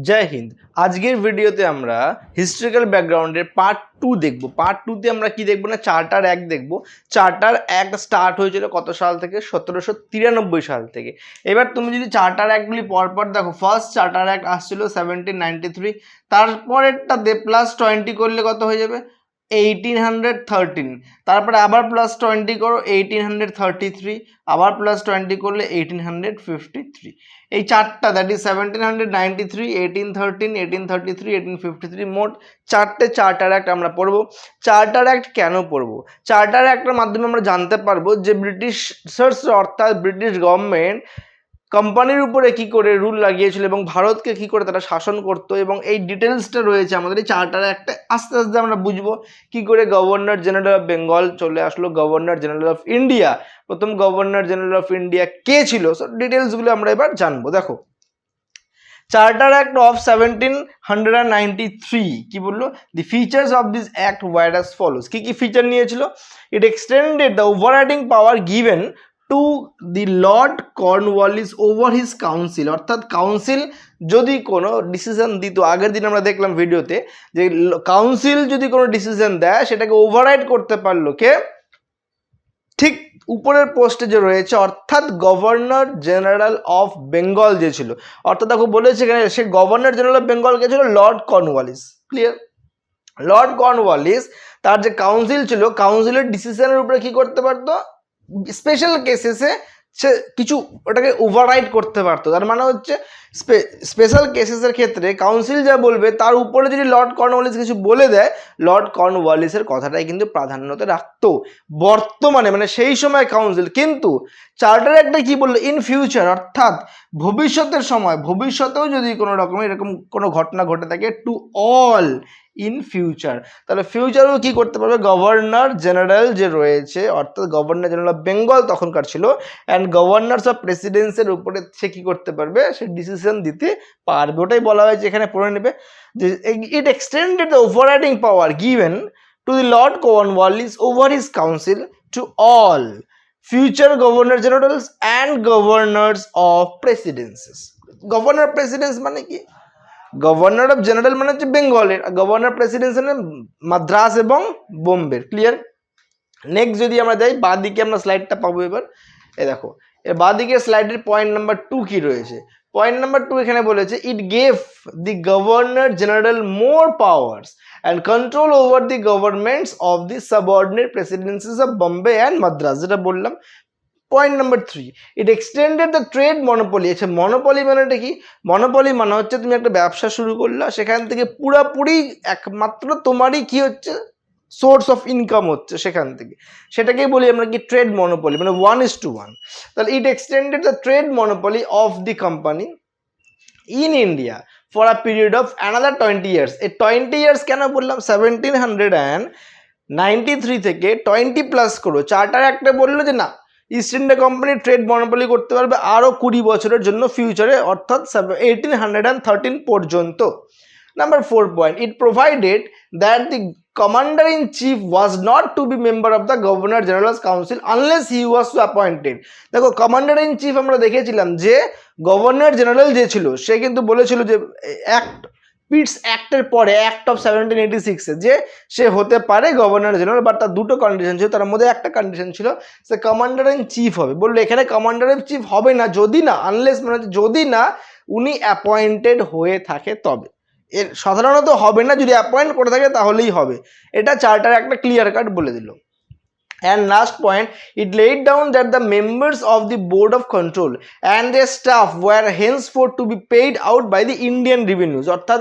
জয় হিন্দ। আজকের ভিডিওতে আমরা হিস্ট্রিক্যাল ব্যাকগ্রাউন্ডের পার্ট 2 দেখব। পার্ট 2 তে আমরা কি দেখব না, চার্টার অ্যাক্ট দেখব। চার্টার অ্যাক্ট স্টার্ট হয়েছিল কত সাল থেকে? 1793 সাল থেকে। এবার তুমি যদি চার্টার অ্যাক্টগুলি পরপর দেখো, ফার্স্ট চার্টার অ্যাক্ট আসছিল 1793, তারপরেরটা প্লাস 20 করলে কত হয়ে যাবে? 1813। তারপরে আবার প্লাস 20 করো, 1833, আবার প্লাস 20 করলে 1853। এই চারটা, দ্যাট ইজ 1793, 1813, 1833, 1853, মোট চারটে চার্টার অ্যাক্ট আমরা পড়বো। চার্টার অ্যাক্ট কেন পড়বো? চার্টার অ্যাক্টের মাধ্যমে আমরা জানতে পারবো যে ব্রিটিশার্স অর্থাৎ ব্রিটিশ গভর্নমেন্ট কোম্পানির উপরে কি করে রুল লাগিয়েছিল এবং ভারতকে কি করে তারা শাসন করতো, এবং এই ডিটেলসটা রয়েছে আমাদের এই চার্টার অ্যাক্টে। আস্তে আস্তে আমরা বুঝবো কি করে গভর্নর জেনারেল অফ বেঙ্গল চলে আসলো গভর্নর জেনারেল অফ ইন্ডিয়া, প্রথম গভর্নর জেনারেল অফ ইন্ডিয়া কে ছিল, সো ডিটেলসগুলো আমরা এবার জানবো। দেখো, চার্টার অ্যাক্ট অফ 1793 কি বললো? The features of this act were as follows. কি কি ফিচার নিয়েছিল? It extended the overriding power given to the Lord Cornwallis over his council. অর্থাৎ কাউন্সিল যদি কোনো ডিসিশন দিত, আগের দিন আমরা দেখলাম ভিডিওতে যে কাউন্সিল যদি কোনো ডিসিশন দেয় সেটাকে ওভাররাইড করতে পারলো কে? ঠিক উপরের পোস্টে যে রয়েছে, অর্থাৎ গভর্নর জেনারেল অফ বেঙ্গল যে ছিল। অর্থাৎ দেখো বলেছে এখানে সে গভর্নর জেনারেল অফ বেঙ্গল কে ছিল? Lord Cornwallis. Clear? Lord Cornwallis তার যে কাউন্সিল ছিল, কাউন্সিলের ডিসিশনের উপরে কি করতে পারতো? স্পেশাল কেসেসে সে কিছু ওটাকে ওভাররাইড করতে পারতো। তার মানে হচ্ছে স্পেশাল কেসেসের ক্ষেত্রে কাউন্সিল যা বলবে তার উপরে যদি লর্ড কর্নওয়ালিস কিছু বলে দেয়, লর্ড কর্নওয়ালিসের কথাটাই কিন্তু প্রাধান্যতে রাখতো বর্তমানে, মানে সেই সময় কাউন্সিল। কিন্তু চার্টার একটা কি বললো? ইন ফিউচার, অর্থাৎ ভবিষ্যতের সময়, ভবিষ্যতেও যদি কোনো রকমের এরকম কোনো ঘটনা ঘটে থাকে, টু অল ইন ফিউচার, তাহলে ফিউচারেও কি করতে পারবে? গভর্নর জেনারেল যে রয়েছে, অর্থাৎ গভর্নর জেনারেল অফ বেঙ্গল তখনকার ছিল, অ্যান্ড গভর্নর্স অফ প্রেসিডেন্সির উপরে সে কি করতে পারবে? সে ডিসিশন দিতে পারবে। ওটাই বলা হয়েছে এখানে, পড়ে নেবে যে it extended the overriding power given to the Lord Cornwallis over his council to all future governor generals and governors of presidencies. Governor presidency মানে কি? গভর্নর অফ জেনারেল মানে হচ্ছে বেঙ্গলের, গভর্নর প্রেসিডেন্সি মানে মাদ্রাস এবং বোম্বের। ক্লিয়ার? নেক্সট যদি আমরা যাই বাঁদিকে, আমরা স্লাইডটা পাবো এবার। এ দেখো, এর বাঁদিকে স্লাইডের পয়েন্ট নাম্বার 2 কি রয়েছে? পয়েন্ট নাম্বার 2 এখানে বলেছে it gave the governor general more powers and control over the governments of the subordinate presidencies of Bombay and Madras, যেটা বললাম। Point number 3, it extended the trade monopoly. আচ্ছা, মনোপলি মানেটা কি? মনোপলি মানে হচ্ছে তুমি একটা ব্যবসা শুরু করলা, সেখান থেকে পুরোপুরি একমাত্র তোমারই কি হচ্ছে? সোর্স অফ ইনকাম হচ্ছে সেখান থেকে, সেটাকেই বলি আমরা কি? ট্রেড মনোপলি, মানে 1:1। তাহলে it extended the trade monopoly of the company in India for a period of another 20 years. এই 20 ইয়ার্স কেন বললাম? 1793 থেকে 20 প্লাস করো। চার্টার একটা বললো যে না, east India company trade monopoly করতে পারবে আরও 20 বছরের জন্য ফিউচারে, অর্থাৎ 1813 পর্যন্ত। Number 4 point, it provided that the commander in chief was not to be member of the governor general's council unless he was appointed. দেখো, কমান্ডার ইন চিফ আমরা দেখেছিলাম যে গভর্নর জেনারেল যে ছিল সে কিন্তু বলেছিল যে অ্যাক্ট পিটস অ্যাক্টের পরে, অ্যাক্ট অফ 1786 যে সে হতে পারে গভর্নর জেনারেল, বাট তার দুটো কন্ডিশন ছিল। তার মধ্যে একটা কন্ডিশন ছিল সে কমান্ডার ইন চিফ হবে। বললো এখানে কমান্ডার ইন চিফ হবে না যদি না, আনলেস মানে যদি না উনি অ্যাপয়েন্টেড হয়ে থাকে তবে। এর সাধারণত হবে না, যদি অ্যাপয়েন্ট করে থাকে তাহলেই হবে। এটা চার্টার একটা ক্লিয়ার কাট বলে দিল। And last point, it laid down that the members of the board of control and their staff were henceforth to be paid out by the Indian revenues। অর্থাৎ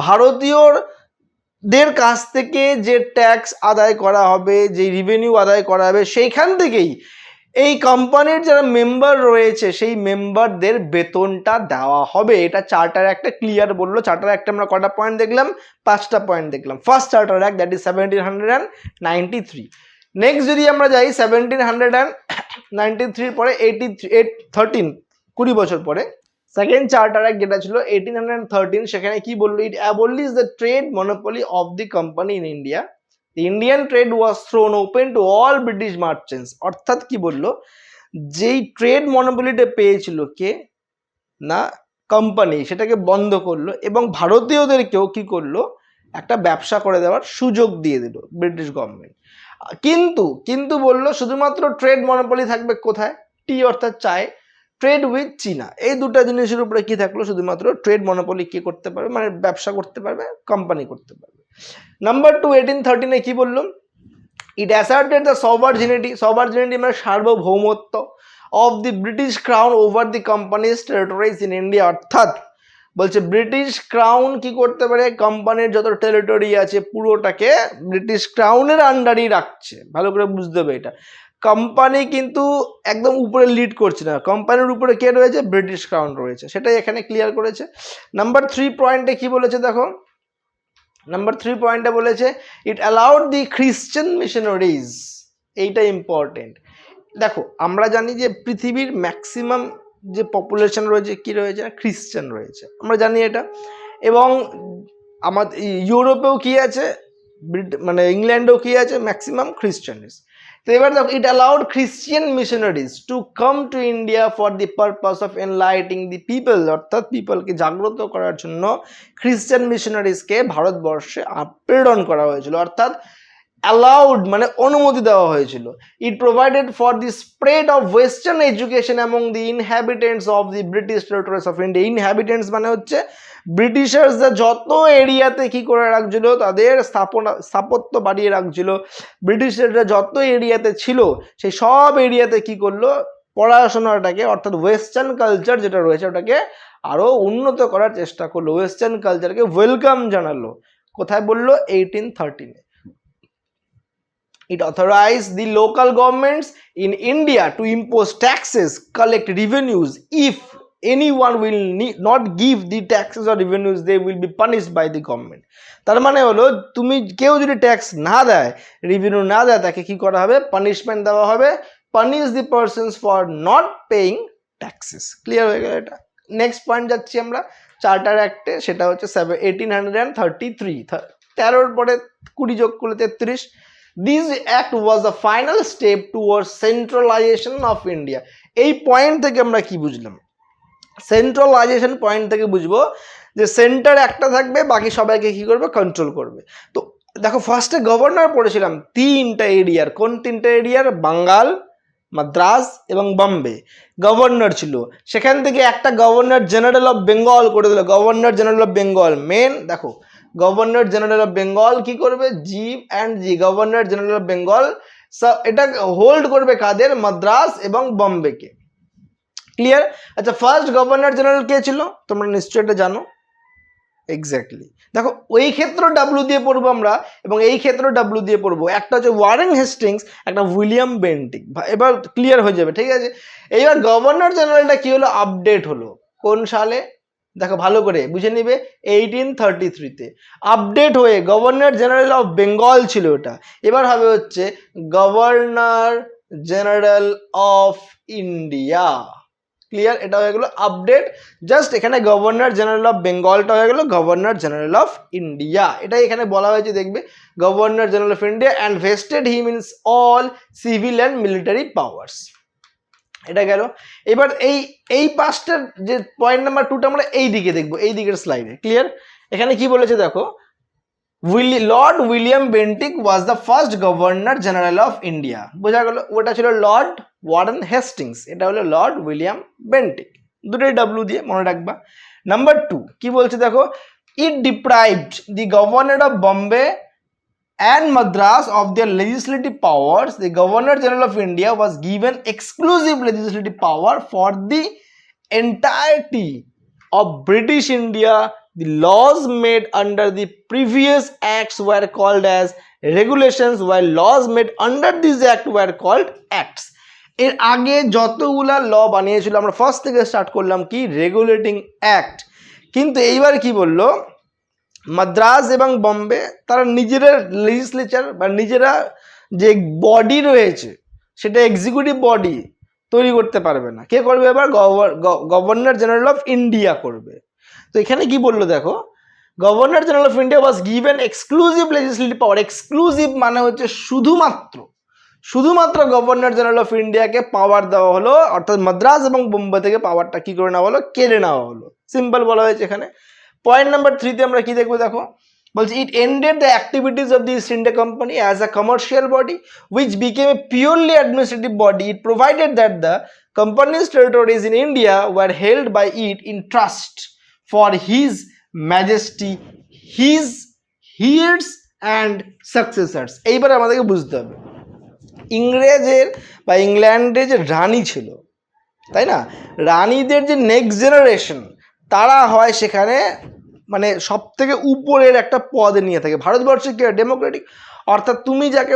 ভারতীয়দের কাছ থেকে যে ট্যাক্স আদায় করা হবে, যে রিভিনিউ আদায় করা হবে, সেইখান থেকেই এই কোম্পানির যারা মেম্বার রয়েছে সেই মেম্বারদের বেতনটা দেওয়া হবে। এটা চার্টার একটা ক্লিয়ার বললো। চার্টার একটা আমরা কটা পয়েন্ট দেখলাম? 5টা পয়েন্ট দেখলাম। First charter act, that is 1793। Next যদি আমরা যাই 1793 পরে 20 বছর পরে সেকেন্ড চার্টার অ্যাক্ট যেটা ছিল 1813, সেখানে কি বললো? It abolish the trade monopoly of the company in India. The Indian trade was thrown open to all British merchants। অর্থাৎ কি বললো? যেই ট্রেড মনোপলিটা পেয়েছিল কে? না, কোম্পানি সেটাকে বন্ধ করলো এবং ভারতীয়দেরকেও কি করলো, একটা ব্যবসা করে দেওয়ার সুযোগ দিয়ে দিল ব্রিটিশ গভর্নমেন্ট। কিন্তু কিন্তু বললো শুধুমাত্র ট্রেড মনোপলি থাকবে কোথায়, টি অর্থাৎ চায়, ট্রেড উইথ চীনা, এই দুটো জিনিসের উপরে কি থাকলো, শুধুমাত্র ট্রেড মনোপলি কি করতে পারবে, মানে ব্যবসা করতে পারবে, কোম্পানি করতে পারবে। নাম্বার 2, 1813 কি বললো, ইট অ্যাসার্টেড দ্য সভার্জিনিটি মানে সার্বভৌমত্ব of the British crown over the companies territories in India, অর্থাৎ বলছে ব্রিটিশ ক্রাউন কি করতে পারে, কোম্পানির যত টেরিটরি আছে পুরোটাকে ব্রিটিশ ক্রাউনের আন্ডারই রাখছে। ভালো করে বুঝতে হবে এটা, কোম্পানি কিন্তু একদম উপরে লিড করছে না, কোম্পানির উপরে কে রয়েছে, ব্রিটিশ ক্রাউন রয়েছে, সেটাই এখানে ক্লিয়ার করেছে। নাম্বার 3 পয়েন্টে কি বলেছে দেখো, নাম্বার 3 পয়েন্টে বলেছে ইট অ্যালাউড দি খ্রিশ্চান মিশনারিজ, এইটা ইম্পর্টেন্ট। দেখো আমরা জানি যে পৃথিবীর ম্যাক্সিমাম যে পপুলেশন রয়েছে কি রয়েছে, খ্রিশ্চান রয়েছে, আমরা জানি এটা। এবং আমাদের ইউরোপেও কি আছে, মানে ইংল্যান্ডেও কি আছে, ম্যাক্সিমাম খ্রিশ্চানিস। তো এবার দেখো it allowed Christian missionaries to come to India for the purpose of enlightening the people, অর্থাৎ পিপলকে জাগ্রত করার জন্য খ্রিশ্চান মিশনারিজকে ভারতবর্ষে প্রেরণ করা হয়েছিল, অর্থাৎ অ্যালাউড মানে অনুমতি দেওয়া হয়েছিল। It provided for the spread of western education among the inhabitants of the British territories of India. Inhabitants মানে হচ্ছে ব্রিটিশার্সরা যত এরিয়াতে কি করে রাখছিল, তাদের স্থাপত্য বাড়িয়ে রাখছিল, ব্রিটিশাররা যত এরিয়াতে ছিল সেই সব এরিয়াতে কি করলো, পড়াশোনাটাকে অর্থাৎ ওয়েস্টার্ন কালচার যেটা রয়েছে ওটাকে আরো উন্নত করার চেষ্টা করলো, ওয়েস্টার্ন কালচারকে ওয়েলকাম জানালো। কোথায় বললো, 1813। It authorized the local governments in India to impose taxes, collect revenues. If anyone will not give the taxes or revenues, they will be punished by the government. তার মানে হলো তুমি কেউ যদি ট্যাক্স না দেয়, রিভিনিউ না দেয়, তাকে কি করা হবে, পানিশমেন্ট দেওয়া হবে, punish the persons for not paying taxes. Clear হয়ে গেল এটা। নেক্সট পয়েন্ট যাচ্ছি আমরা চার্টার অ্যাক্টে, সেটা হচ্ছে 1833, 13 পরে 20 যোগ করলে 33। This act was the final step towards centralization of India. এই পয়েন্ট থেকে আমরা কি বুঝলাম, সেন্ট্রালাইজেশন পয়েন্ট থেকে বুঝবো যে সেন্টার একটা থাকবে, বাকি সবাইকে কি করবে, কন্ট্রোল করবে। তো দেখো ফার্স্টে গভর্নর পড়েছিলাম 3টা এরিয়ার, কোন 3টা এরিয়ার, বাঙ্গাল, মাদ্রাস এবং বম্বে গভর্নর ছিল। সেখান থেকে একটা গভর্নর জেনারেল অফ বেঙ্গল করে দিল, গভর্নর জেনারেল অফ বেঙ্গল মেন। দেখো গভর্নর জেনারেল অফ বেঙ্গল কি করবে, G and G, governor general of Bengal এটা হোল্ড করবে কাদের, মাদ্রাস এবং বম্বেকে। ক্লিয়ার? আচ্ছা ফার্স্ট গভর্নর জেনারেল কে ছিল, তোমরা নিশ্চয়ই এটা জানো। এক্স্যাক্টলি, দেখো ওই ক্ষেত্র ডাব্লিউ দিয়ে পড়বো আমরা এবং এই ক্ষেত্র ডাব্লিউ দিয়ে পড়বো, একটা হচ্ছে ওয়ারেন হেস্টিংস, একটা উইলিয়াম বেন্টিক। এবার ক্লিয়ার হয়ে যাবে, ঠিক আছে। এইবার গভর্নর জেনারেলটা কি হলো, আপডেট হলো কোন সালে, দেখো ভালো করে বুঝে নিবে, 1833-তে আপডেট হয়ে গভর্নর জেনারেল অফ বেঙ্গল ছিল ওটা, এবার হবে হচ্ছে governor general of India. Clear? এটা হয়ে গেল আপডেট, জাস্ট এখানে গভর্নর জেনারেল অফ বেঙ্গলটা হয়ে গেল গভর্নর জেনারেল অফ ইন্ডিয়া। এটাই এখানে বলা হয়েছে, দেখবে governor general of India and vested him in all civil and military powers. এটা গেল। এবার এই পাঁচটার যে পয়েন্ট নাম্বার 2টা আমরা এই দিকে দেখবো, এই দিকের স্লাইডে। ক্লিয়ার? এখানে কি বলেছে দেখো, lord William Bentinck was the first governor general of India. বোঝা গেল, ওটা ছিল লর্ড ওয়ারেন হেস্টিংস, এটা হলো লর্ড উইলিয়াম বেন্টিক, দুটোই ডাব্লিউ দিয়ে মনে রাখবা। নাম্বার 2 কি বলছে দেখো, it deprived the governor of Bombay and Madras of their legislative powers. The Governor General of India was given exclusive legislative power for the entirety of British India. The laws made under the previous acts were called as regulations, while laws made under this act were called acts. এর আগে যতগুলা ল বানিয়েছিল আমরা first থেকে start করলাম কি, regulating act. কিন্তু এইবার কি বললো, মাদ্রাস এবং বম্বে তারা নিজেরা লেজিসলেচার বা নিজেরা যে বডি রয়েছে সেটা এক্সিকিউটিভ বডি তৈরি করতে পারবে না। কে করবে এবার, গভর্নর জেনারেল অফ ইন্ডিয়া করবে। তো এখানে কি বললো দেখো, governor general of India was given exclusive legislative power. Exclusive মানে হচ্ছে শুধুমাত্র গভর্নর জেনারেল অফ ইন্ডিয়াকে পাওয়ার দেওয়া হলো, অর্থাৎ মাদ্রাস এবং বোম্বে থেকে পাওয়ারটা কি করে নেওয়া হলো, কেড়ে নেওয়া হলো। সিম্পল বলা হয়েছে এখানে। পয়েন্ট নাম্বার 3 তে আমরা কি দেখবো দেখো, বলছে it ended the activities of the East India Company as a commercial body which became a purely administrative body. It provided that the company's territories in India were held by it in trust for His Majesty, his heirs and successors. এইবার আমাদেরকে বুঝতে হবে ইংরেজের বা ইংল্যান্ডের যে রানী ছিল, তাই না, রানীদের যে নেক্সট জেনারেশন তারা হয় সেখানে মানে সব থেকে উপরের একটা পদে নিয়ে থাকে। ভারতবর্ষে কি ডেমোক্রেটিক, অর্থাৎ তুমি যাকে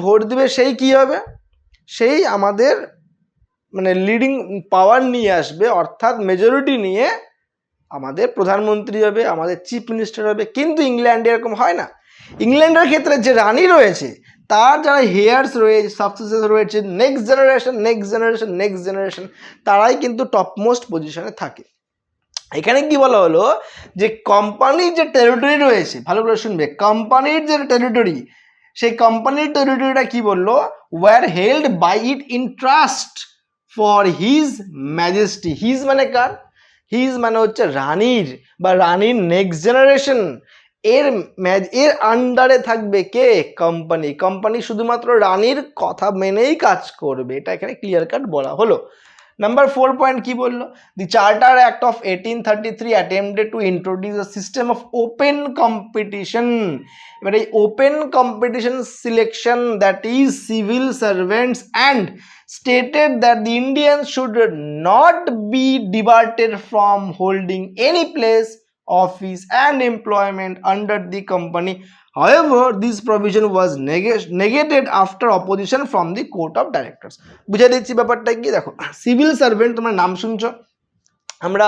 ভোট দিবে সেই কি হবে, সেই আমাদের মানে লিডিং পাওয়ার নিয়ে আসবে, অর্থাৎ মেজরিটি নিয়ে আমাদের প্রধানমন্ত্রী হবে, আমাদের চিফ মিনিস্টার হবে। কিন্তু ইংল্যান্ডে এরকম হয় না। ইংল্যান্ডের ক্ষেত্রে যে রানী রয়েছে তার যারা হেয়ার্স রয়েছে, সাকসেসর রয়েছে, নেক্সট জেনারেশন তারাই কিন্তু টপমোস্ট পজিশনে থাকে। এখানে কি বলা হলো যে কোম্পানির যে টেরিটরি রয়েছে, ভালো করে শুনবে, কোম্পানির যে টেরিটরি, সেই কোম্পানির টেরিটরিটা কি বললো, were held by it in trust for his majesty. His মানে কার, হিজ মানে হচ্ছে রানীর বা রানীর নেক্সট জেনারেশন, এর আন্ডারে থাকবে কে, কোম্পানি শুধুমাত্র রানীর কথা মেনেই কাজ করবে, এটা এখানে ক্লিয়ার কাট বলা হলো। নাম্বার 4 পয়েন্ট কি বললো, দি charter act of 1833 attempted to introduce a system of open competition. এবার এই open competition selection that is civil servants and stated that the Indians should not be debarred from holding any place, office and employment under the company. However, this provision was negated after opposition from the court of directors. বুঝে দিচ্ছি ব্যাপারটা কি, দেখো civil servant তোমরা নাম শুনছো, আমরা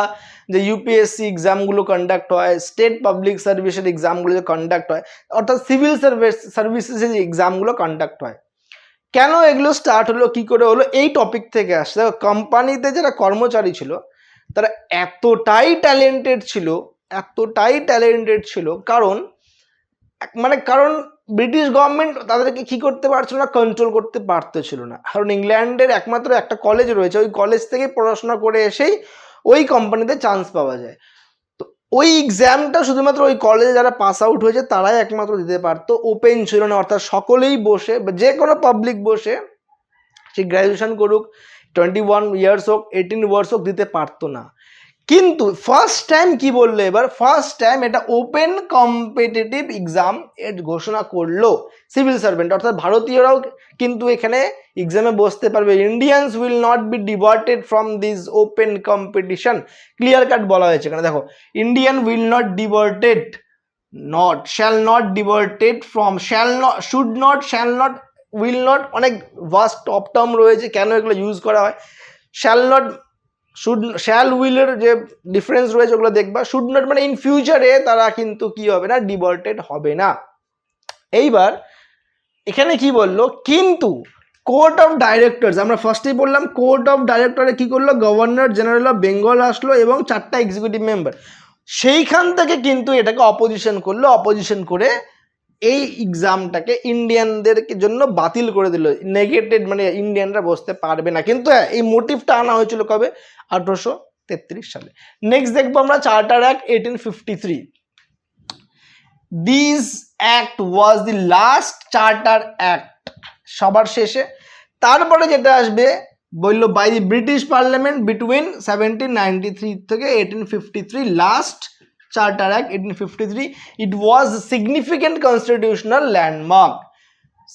যে ইউপিএসসি এক্সামগুলো কন্ডাক্ট হয়, স্টেট পাবলিক সার্ভিসের এক্সামগুলো যে কন্ডাক্ট হয়, অর্থাৎ সিভিল সার্ভিসেসের যে এক্সামগুলো কন্ডাক্ট হয়, কেন এগুলো স্টার্ট হলো, কি করে হলো, এই টপিক থেকে আসছে। কোম্পানিতে যারা কর্মচারী ছিল তারা এতটাই ট্যালেন্টেড ছিল কারণ ব্রিটিশ গভর্নমেন্ট তাদেরকে কি করতে পারছিল না, কন্ট্রোল করতে পারতেছিল না। কারণ ইংল্যান্ডের একমাত্র একটা কলেজ রয়েছে, ওই কলেজ থেকে পড়াশোনা করে এসেই ওই কোম্পানিতে চান্স পাওয়া যায়। তো ওই এক্সামটা শুধুমাত্র ওই কলেজে যারা পাস আউট হয়েছে তারাই একমাত্র দিতে পারতো, ওপেন ছিল না, অর্থাৎ সকলেই বসে বা যে কোনো পাবলিক বসে সে গ্র্যাজুয়েশন করুক, 21 ইয়ার্স হোক, 18 ইয়ার্স হোক, দিতে পারতো না। কিন্তু ফার্স্ট টাইম কি বললো, এবার ফার্স্ট টাইম এটা ওপেন কম্পিটিটিভ এক্সাম এর ঘোষণা করলো সিভিল সার্ভেন্ট, অর্থাৎ ভারতীয়রাও কিন্তু এখানে এক্সামে বসতে পারবে। Indians will not be diverted from this open competition, clear cut বলা হয়েছে এখানে। দেখো Indian will not diverted, not shall not diverted from, shall not, should not, shall not, will not, অনেক ভাস্ট টপ টার্ম রয়েছে, কেন এগুলো use করা হয়। শ্যাল নট, শুড, শ্যাল উইলের যে ডিফারেন্স রয়েছে ওগুলো দেখবা। শুড নট মানে ইন ফিউচারে তারা কিন্তু কি হবে না, ডিভার্টেড হবে না। এইবার এখানে কি বললো, কিন্তু কোর্ট অফ ডাইরেক্টরস, আমরা ফার্স্টেই বললাম কোর্ট অফ ডাইরেক্টরে কি করলো, গভর্নর জেনারেল অফ বেঙ্গল আসলো এবং 4টা এক্সিকিউটিভ মেম্বার, সেইখান থেকে কিন্তু এটাকে অপোজিশন করলো, অপোজিশন করে এই এক্সামটাকে ইন্ডিয়ানদের জন্য বাতিল করে দিল, নেগেটেড, মানে ইন্ডিয়ানরা বসতে পারবে না। কিন্তু হ্যাঁ, এই মোটিভটা আনা হয়েছিল কবে, 1833 সালে। নেক্সট দেখবো আমরা charter act 1853। This act was the last charter act, সবার শেষে। তারপরে যেটা আসবে বললো by the British parliament between 1793 থেকে 1853, last Charter Act 1853. It was a significant constitutional landmark.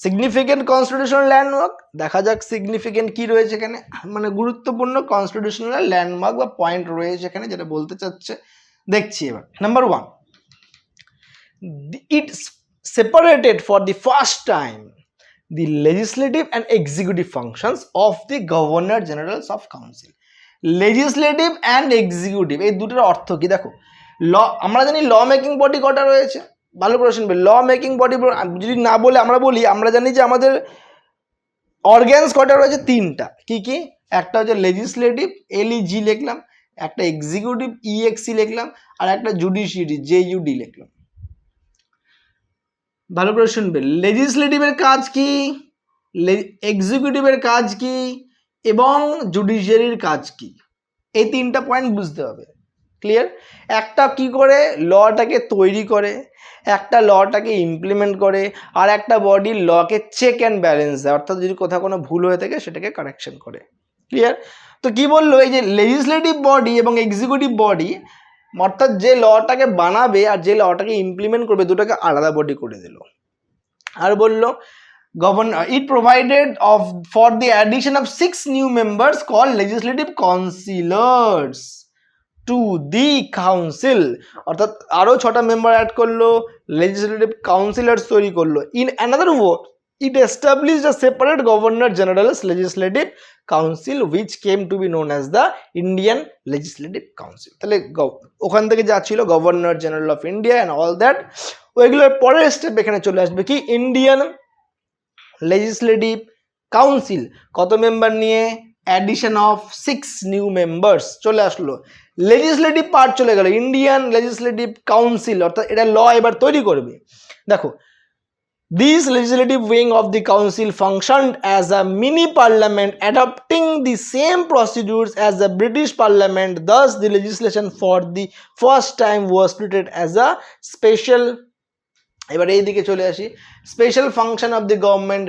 Significant constitutional landmark, দেখা যাক significant কি রয়েছে এখানে, মানে গুরুত্বপূর্ণ constitutional landmark বা পয়েন্ট রয়েছে এখানে যেটা বলতে চাচ্ছে, দেখছি এবার। Number 1, it separated for the first time the legislative and executive functions of the Governor Generals of Council. Legislative and executive এই দুটোর অর্থ কি দেখো, ল, আমরা জানি ল মেকিং বডি কটা রয়েছে, ভালো করে শুনবে। ল মেকিং বডি যদি না বলে আমরা বলি, আমরা জানি যে আমাদের অর্গানস কটা রয়েছে, 3টা। কি কি, একটা হচ্ছে লেজিসলেটিভ, LEG লিখলাম, একটা এক্সিকিউটিভ EXE লিখলাম, আর একটা জুডিশিয়ারি JUD লিখলাম। ভালো করে শুনবে, লেজিসলেটিভের কাজ কি, এক্সিকিউটিভের কাজ কি এবং জুডিশিয়ারির কাজ কি, এই তিনটা পয়েন্ট বুঝতে হবে। ক্লিয়ার? একটা কি করে লটাকে তৈরি করে, একটা লটাকে ইমপ্লিমেন্ট করে, আর একটা বডি লকে চেক অ্যান্ড ব্যালেন্স দেয়, অর্থাৎ যদি কোথাও কোনো ভুল হয়ে থাকে সেটাকে কারেকশন করে। ক্লিয়ার? তো কি বললো, এই যে লেজিসলেটিভ বডি এবং এক্সিকিউটিভ বডি, অর্থাৎ যে লটাকে বানাবে আর যে লটাকে ইমপ্লিমেন্ট করবে দুটোকে আলাদা বডি করে দিল। আর বললো it provided for the addition of 6 new members called legislative councillors to the council, অর্থাৎ আরো 6টা মেম্বার অ্যাড করলো, legislative councillors তৈরি করলো। In another word, it established a separate governor general's legislative council which came to be known as the Indian Legislative Council। তাহলে ওখান থেকে যা ছিল governor general of India and all that, ওইগুলোর পরের স্টেপ এখানে চলে আসবে কি ইন্ডিয়ান legislative council। কত মেম্বার নিয়ে? addition of 6 new members চলে আসলো। legislative part চলে গেল, ইন্ডিয়ান legislative council, অর্থাৎ এটা ল এবার তৈরি করবে। দেখো, this legislative wing of the council functioned as a mini parliament adopting the same procedures as the British parliament, thus the legislation for the first time was treated as a special, এবার এই দিকে চলে আসি, special function of the government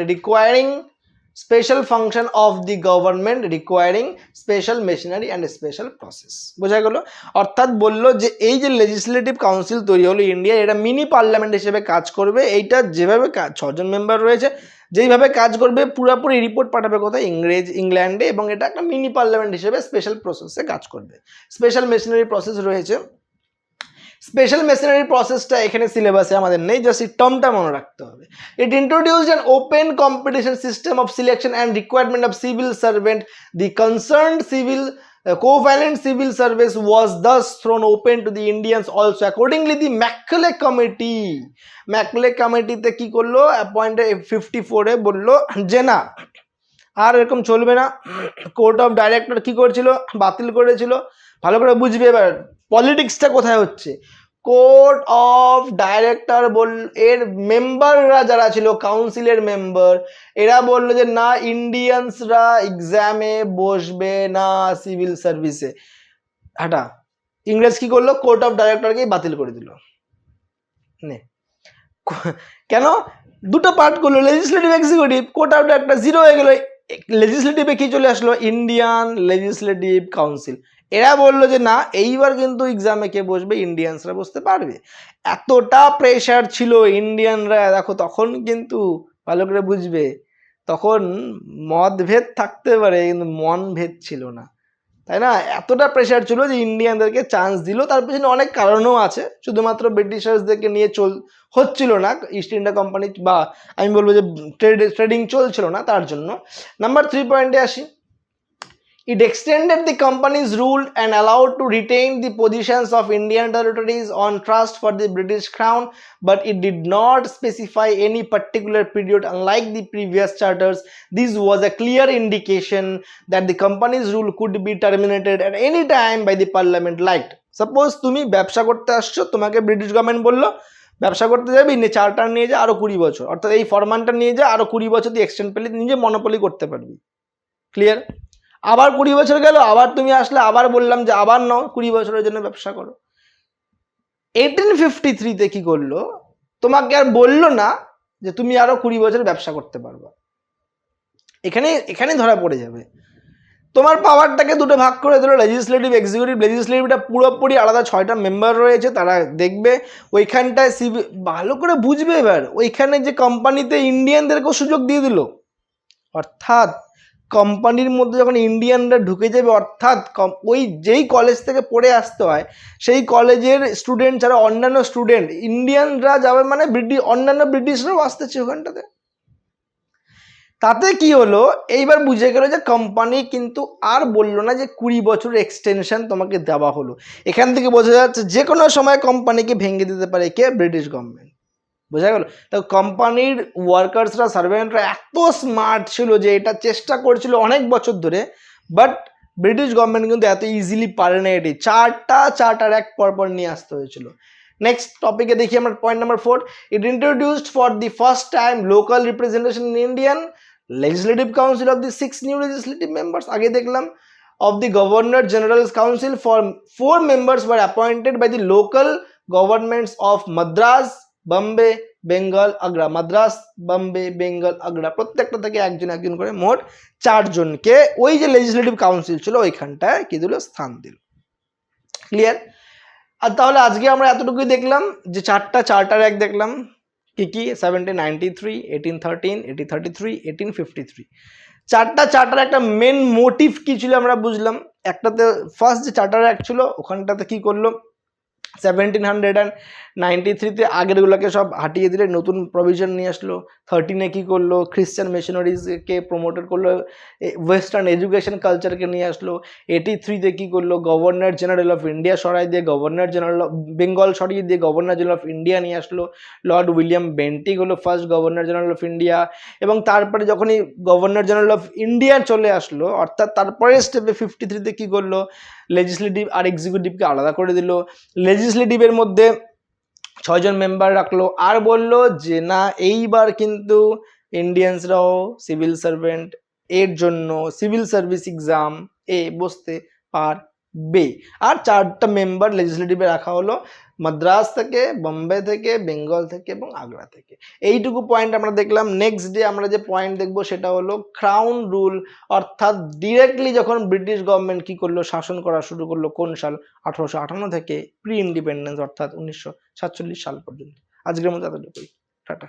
recurring special machinery and special process. বোঝা গেল? অর্থাৎ বললো যে এই যে লেজিসলেটিভ কাউন্সিল তৈরি হলো ইন্ডিয়া, এটা মিনি পার্লামেন্ট হিসেবে কাজ করবে। এইটা যেভাবে 6জন মেম্বার রয়েছে, যেইভাবে কাজ করবে পুরোপুরি রিপোর্ট পাঠাবে কোথায়? ইংল্যান্ডে, এবং এটা একটা মিনি পার্লামেন্ট হিসেবে স্পেশাল প্রসেসে কাজ করবে। স্পেশাল মেশিনারি প্রসেস রয়েছে। স্পেশাল মেশিনারি প্রসেসটা এখানে সিলেবাসে আমাদের নেই, জাস্ট এই টার্মটা মনে রাখতে হবে। It introduced an open competition system of selection and requirement of civil servant. The concerned civil covalent civil service was thus thrown open to the Indians also. Accordingly, the Macaulay Committee তে কি করলো? Appointed 54 এ বললো যে না, আর এরকম চলবে না। Court of director কি করেছিল? বাতিল করেছিল। ভালো করে বুঝবে এবার পলিটিক্সটা কোথায় হচ্ছে। কোর্ট অফ ডাইরেক্টর এর মেম্বাররা যারা ছিল, কাউন্সিলের মেম্বার, এরা বললো যে না, ইন্ডিয়ানসরা এক্সামে বসবে না সিভিল সার্ভিসে। হাঁটা ইংরেজ কি করলো? কোর্ট অফ ডাইরেক্টরকে বাতিল করে দিল। কেন? দুটো পার্ট করলো, legislative executive. Court of director zero হয়ে গেল। লেজিসলেটিভে কি চলে আসলো? Indian legislative council. এরা বললো যে না, এইবার কিন্তু এক্সামে কে বসবে? ইন্ডিয়ানসরা বসতে পারবে। এতটা প্রেশার ছিল ইন্ডিয়ানরা, দেখো তখন কিন্তু ভালো করে বুঝবে, তখন মতভেদ থাকতে পারে কিন্তু মনভেদ ছিল না, তাই না? এতটা প্রেশার ছিল যে ইন্ডিয়ানদেরকে চান্স দিল। তার পেছনে অনেক কারণও আছে, শুধুমাত্র ব্রিটিশার্সদেরকে নিয়ে হচ্ছিল না, ইস্ট ইন্ডিয়া কোম্পানি বা আমি বলবো যে ট্রেডিং চলছিল না, তার জন্য। নাম্বার 3 পয়েন্টে আসি। It extended the company's rule and allowed to retain the positions of Indian territories on trust for the British Crown, but it did not specify any particular period. Unlike the previous charters, this was a clear indication that the company's rule could be terminated at any time by the parliament liked. Suppose তুমি ব্যবসা করতে আসছো, তোমাকে British government বললো ব্যবসা করতে যাবি, charter নিয়ে যা আরো 20 বছর, অর্থাৎ এই ফরমানটা নিয়ে যা আরো 20 বছর দিয়ে এক্সটেন্ড পেলে নিজে মনোপলি করতে পারবি। ক্লিয়ার? আবার 20 বছর গেল, আবার তুমি আসলে, আবার বললাম যে আবার নাও 20 বছরের জন্য ব্যবসা করো। 1853 কি করলো? তোমাকে আর বললো না যে তুমি আরো 20 বছর ব্যবসা করতে পারবা। এখানে ধরা পড়ে যাবে। তোমার পাওয়ারটাকে দুটো ভাগ করে দিল, লেজিসলেটিভ এক্সিকিউটিভ। লেজিসলেটিভটা পুরোপুরি আলাদা, 6টা মেম্বার রয়েছে, তারা দেখবে ওইখানটায় ভালো করে বুঝবে। এবার ওইখানে যে কোম্পানিতে ইন্ডিয়ানদেরকেও সুযোগ দিয়ে দিল, অর্থাৎ কোম্পানির মধ্যে যখন ইন্ডিয়ানরা ঢুকে যাবে, অর্থাৎ ওই যেই কলেজ থেকে পড়ে আসতে হয় সেই কলেজের স্টুডেন্ট ছাড়া অন্যান্য স্টুডেন্ট ইন্ডিয়ানরা যাবে, মানে অন্যান্য ব্রিটিশরাও আসতেছে ওখানটাতে। তাতে কি হলো? এইবার বুঝে গেল যে কোম্পানি কিন্তু আর বললো না যে 20 বছর এক্সটেনশন তোমাকে দেওয়া হলো। এখান থেকে বোঝা যাচ্ছে যে কোনো সময় কোম্পানিকে ভেঙে দিতে পারে কে? British government. বোঝা গেল? তো কোম্পানির ওয়ার্কার্সরা, সার্ভেন্টরা এত স্মার্ট ছিল যে এটা চেষ্টা করছিল অনেক বছর ধরে, বাট ব্রিটিশ গভর্নমেন্ট কিন্তু এত ইজিলি পারে না। এটি 4টা চার্টার অ্যাক্ট পরপর নিয়ে আসতে হয়েছিল। নেক্সট টপিকে দেখি আমরা point number 4। It introduced for the first time local representation in Indian legislative council of the 6 new legislative members। আগে দেখলাম of the Governor General's Council for 4 members were appointed by the local governments of Madras, Bombay, Bengal, Agra. Madras, Bombay, Bengal, Agra প্রত্যেকটা থেকে একজন একজন করে মোট 4 জনকে ওই যে লেজিসলেটিভ কাউন্সিল ছিল ওইখানটায় কি দিল, স্থান দিল। ক্লিয়ার? আর তাহলে আজকে আমরা এতটুকুই দেখলাম যে 4টা চার্টার অ্যাক্ট দেখলাম, কি কি 1793, 1813, 1833, 1853। 4টা চার্টার একটা মেন মোটিভ কি ছিল আমরা বুঝলাম। একটাতে ফার্স্ট যে চার্টার অ্যাক্ট ছিল ওখানটাতে কি করলো, 1793-তে আগেরগুলোকে সব হাটিয়ে দিলে নতুন প্রভিশন নিয়ে আসলো। 13-এ কি করলো, খ্রিস্টান মিশনারিজকে প্রমোটেড করলো, ওয়েস্টার্ন এডুকেশন কালচারকে নিয়ে আসলো। 83-তে কি করলো, গভর্নর জেনারেল অফ ইন্ডিয়া সরাই দিয়ে গভর্নর জেনারেল অফ বেঙ্গল সরিয়ে দিয়ে গভর্নর জেনারেল অফ ইন্ডিয়া নিয়ে আসলো। লর্ড উইলিয়াম বেন্টিক হলো first governor general of India. এবং তারপরে যখনই গভর্নর জেনারেল অফ ইন্ডিয়া চলে আসলো, অর্থাৎ তারপরে স্টেপে 53-তে কি করলো, লেজিসলেটিভ আর এক্সিকিউটিভকে আলাদা করে দিল। লেজিসলেটিভের মধ্যে 6 জন মেম্বার রাখলো, আর বললো যে না এইবার কিন্তু ইন্ডিয়ানসরাও সিভিল সার্ভেন্ট, এর জন্য সিভিল সার্ভিস এক্সাম এ বসতে পারবে। আর 4টা মেম্বার লেজিসলেটিভে রাখা হলো মাদ্রাস থেকে, বোম্বে থেকে, বেঙ্গল থেকে এবং আগ্রা থেকে। এইটুকু পয়েন্ট আমরা দেখলাম। নেক্সট ডে আমরা যে পয়েন্ট দেখবো সেটা হলো ক্রাউন রুল, অর্থাৎ ডিরেক্টলি যখন ব্রিটিশ গভর্নমেন্ট কি করলো, শাসন করা শুরু করলো, কোন সাল, 1858 থেকে প্রি ইন্ডিপেন্ডেন্স অর্থাৎ 1947 সাল পর্যন্ত। আজকের মতো এতটুকুই, টাটা।